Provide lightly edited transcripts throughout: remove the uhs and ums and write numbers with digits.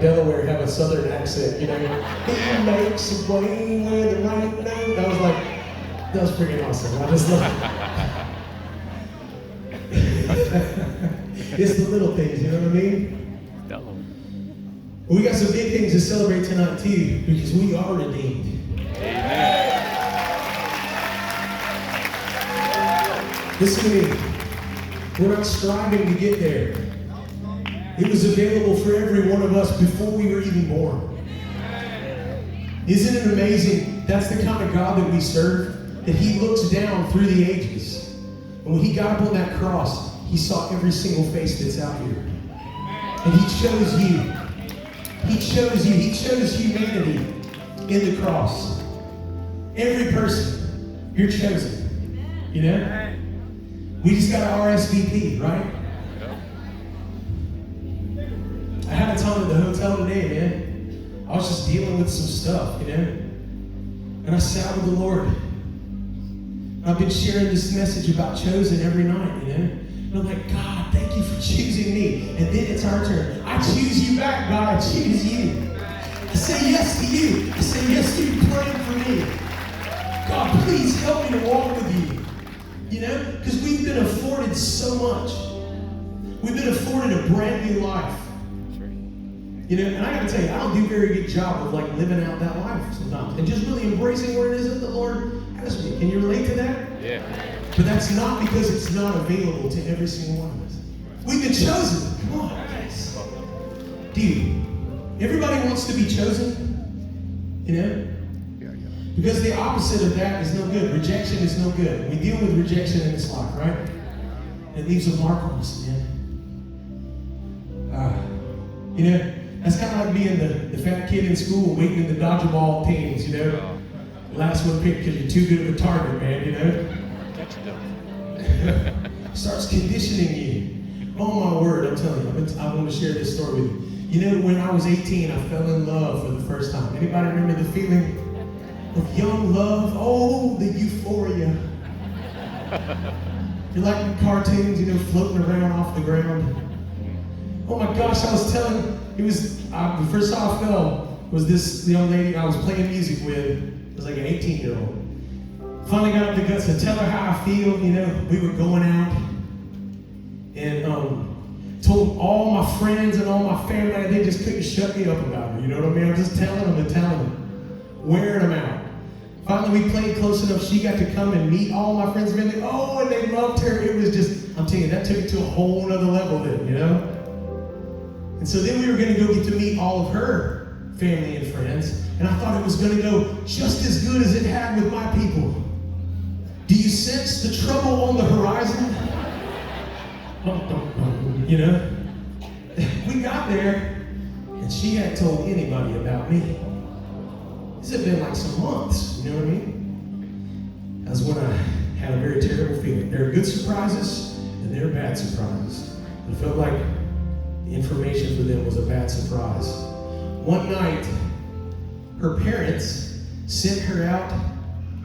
Delaware have a southern accent, you know. He makes a way where the right note. I was like, that was freaking awesome. I just love it's the little things, you know what I mean? We got some big things to celebrate tonight too, because we are redeemed. Amen. Listen to me. We're not striving to get there. It was available for every one of us before we were even born. Isn't it amazing? That's the kind of God that we serve, that He looks down through the ages. And when He got up on that cross, He saw every single face that's out here. And He chose you. He chose you. He chose humanity in the cross. Every person, you're chosen. You know? We just got an RSVP, right? I had a time at the hotel today, man. I was just dealing with some stuff, you know? And I sat with the Lord. I've been sharing this message about chosen every night, you know? And I'm like, God, thank you for choosing me. And then it's our turn. I choose you back, God. I choose you. I say yes to you. I say yes to you praying for me. God, please help me to walk with you. You know? Because we've been afforded so much. We've been afforded a brand new life. You know, and I gotta tell you, I don't do a very good job of like living out that life sometimes. And just really embracing what it is that the Lord has me. Can you relate to that? Yeah. But that's not because it's not available to every single one of us. We've been chosen. Come on, guys. Dude, everybody wants to be chosen. You know? Because the opposite of that is no good. Rejection is no good. We deal with rejection in this life, right? It leaves a mark on us, man. You know, that's kind of like being the fat kid in school waiting in the dodgeball teams, you know? Last one picked because you're too good of a target, man, you know? Starts conditioning you. Oh my word, I'm telling you, I want to share this story with you. You know, when I was 18, I fell in love for the first time. Anybody remember the feeling of young love? Oh, the euphoria. You're like in cartoons, you know, floating around off the ground. Oh my gosh, I was telling, the first time I fell was this young lady I was playing music with. It was like an 18-year-old. Finally got up the guts to tell her how I feel, you know. We were going out and told all my friends and all my family, and they just couldn't shut me up about her, you know what I mean? I'm just telling them, wearing them out. Finally, we played close enough, she got to come and meet all my friends and family. Oh, and they loved her. It was just, I'm telling you, that took it to a whole nother level then, you know? And so then we were going to go get to meet all of her family and friends, and I thought it was going to go just as good as it had with my people. Do you sense the trouble on the horizon? You know? We got there, and she hadn't told anybody about me. This had been like some months, you know what I mean? That's when I had a very terrible feeling. There are good surprises, and there are bad surprises. It felt like the information for them was a bad surprise. One night, her parents sent her out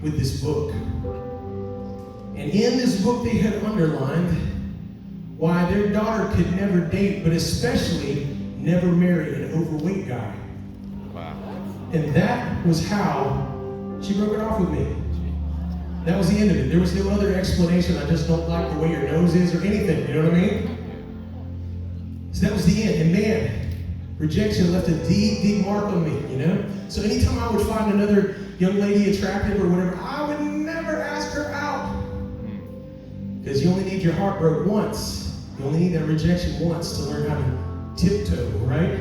with this book. And in this book, they had underlined why their daughter could never date, but especially never marry an overweight guy. Wow. And that was how she broke it off with me. That was the end of it. There was no other explanation. I just don't like the way your nose is or anything. You know what I mean? So that was the end. And man, rejection left a deep, deep mark on me, you know? So anytime I would find another young lady attractive or whatever, I would never ask her out. Because you only need your heart broke once. You only need that rejection once to learn how to tiptoe, right?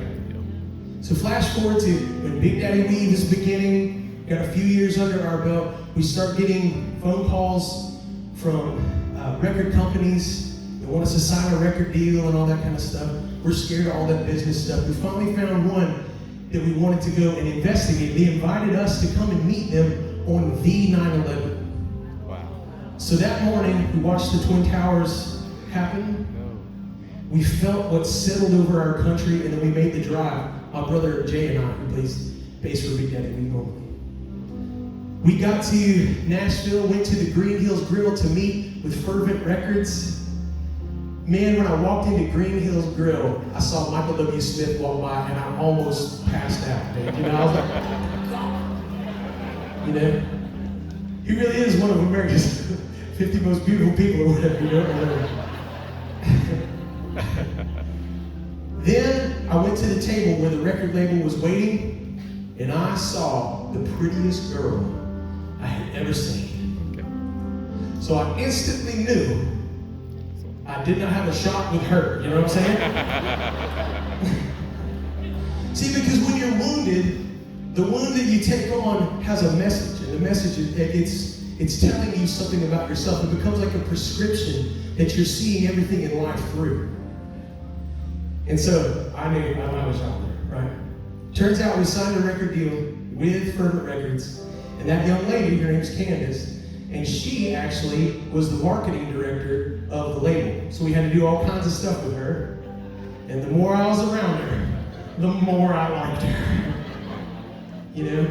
So flash forward to when Big Daddy Weave is beginning, got a few years under our belt, we start getting phone calls from record companies. They want us to sign a record deal and all that kind of stuff. We're scared of all that business stuff. We finally found one that we wanted to go and investigate. They invited us to come and meet them on the 9/11. Wow. So that morning, we watched the Twin Towers happen. We felt what settled over our country, and then we made the drive. My brother Jay and I, who plays bass for Big Daddy Weave normally. We got to Nashville, went to the Green Hills Grill to meet with Fervent Records. Man, when I walked into Green Hills Grill, I saw Michael W. Smith walk by and I almost passed out, man. You know, I was like, you know, he really is one of America's 50 most beautiful people or whatever, you know, Then I went to the table where the record label was waiting, and I saw the prettiest girl I had ever seen. So I instantly knew I did not have a shot with her, you know what I'm saying? See, because when you're wounded, the wound that you take on has a message, and the message is it's telling you something about yourself. It becomes like a prescription that you're seeing everything in life through. And so I knew I was out there, right? Turns out we signed a record deal with Fervent Records, and that young lady, her name's Candace, and she actually was the marketing director of the label. So we had to do all kinds of stuff with her. And the more I was around her, the more I liked her. You know?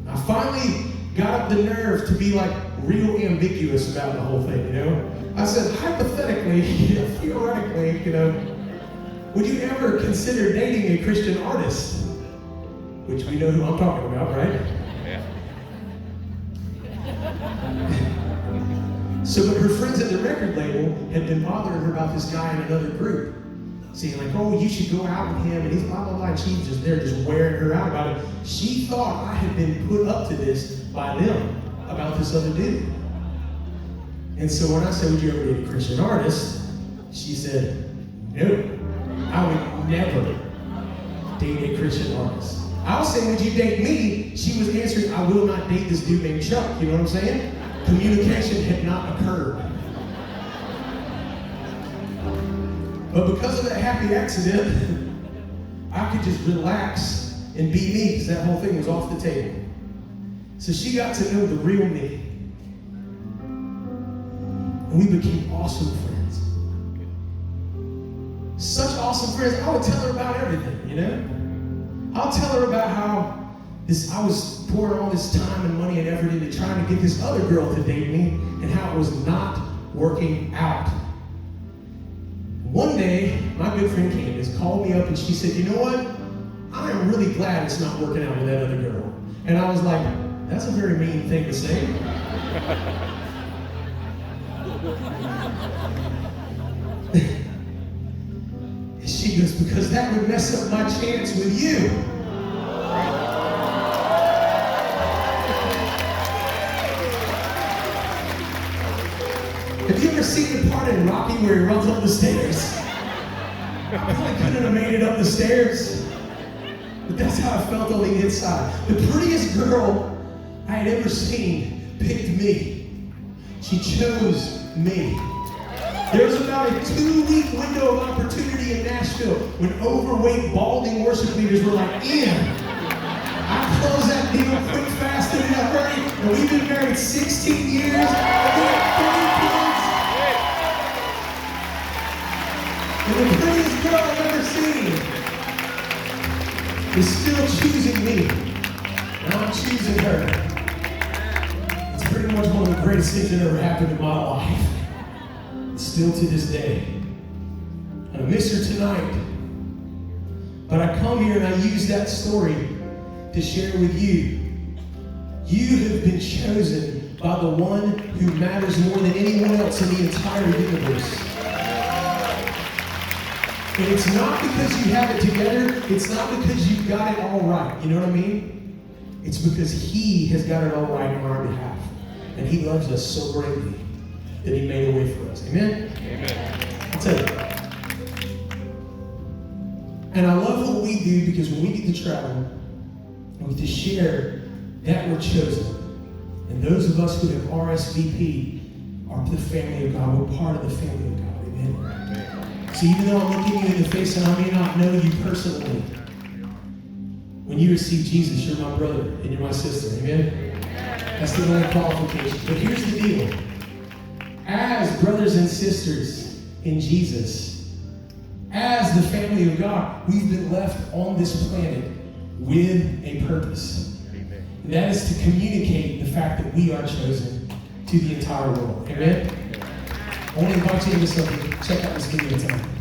I finally got up the nerve to be like real ambiguous about the whole thing, you know? I said, hypothetically, theoretically, you know, would you ever consider dating a Christian artist? Which we know who I'm talking about, right? So, but her friends at the record label had been bothering her about this guy in another group. Saying like, oh, you should go out with him, and he's blah, blah, blah. And they're just wearing her out about it. She thought I had been put up to this by them about this other dude. And so when I said, would you ever date a Christian artist? She said, no, I would never date a Christian artist. I was saying, would you date me? She was answering, I will not date this dude named Chuck. You know what I'm saying? Communication had not occurred. But because of that happy accident, I could just relax and be me, because that whole thing was off the table. So she got to know the real me. And we became awesome friends. Such awesome friends. I would tell her about everything, you know? I'll tell her about how I was pouring all this time and money and effort into trying to get this other girl to date me, and how it was not working out. One day, my good friend Candace called me up and she said, you know what? I am really glad it's not working out with that other girl. And I was like, that's a very mean thing to say. She goes, because that would mess up my chance with you. Have you ever seen the part in Rocky where he runs up the stairs? I probably couldn't have made it up the stairs. But that's how I felt on the inside. The prettiest girl I had ever seen picked me. She chose me. There was about a 2-week window of opportunity in Nashville when overweight, balding worship leaders were like, Ian, I closed that deal quick, fast, and in a hurry, and we've been married 16 years, and we have 3 kids. And the prettiest girl I've ever seen is still choosing me, and I'm choosing her. It's pretty much one of the greatest things that ever happened in my life. Still to this day. I miss her tonight. But I come here and I use that story to share with you. You have been chosen by the one who matters more than anyone else in the entire universe. And it's not because you have it together. It's not because you've got it all right. You know what I mean? It's because he has got it all right on our behalf. And he loves us so greatly that he made a way for us. Amen? Amen. I'll tell you. And I love what we do, because when we get to travel, we get to share that we're chosen. And those of us who have RSVP are the family of God. We're part of the family of God. Amen? So even though I'm looking you in the face and I may not know you personally, when you receive Jesus, you're my brother and you're my sister. Amen? That's the only qualification. But here's the deal. As brothers and sisters in Jesus, as the family of God, we've been left on this planet with a purpose. Amen. And that is to communicate the fact that we are chosen to the entire world. Amen? I want to invite you into something. Check out this video time.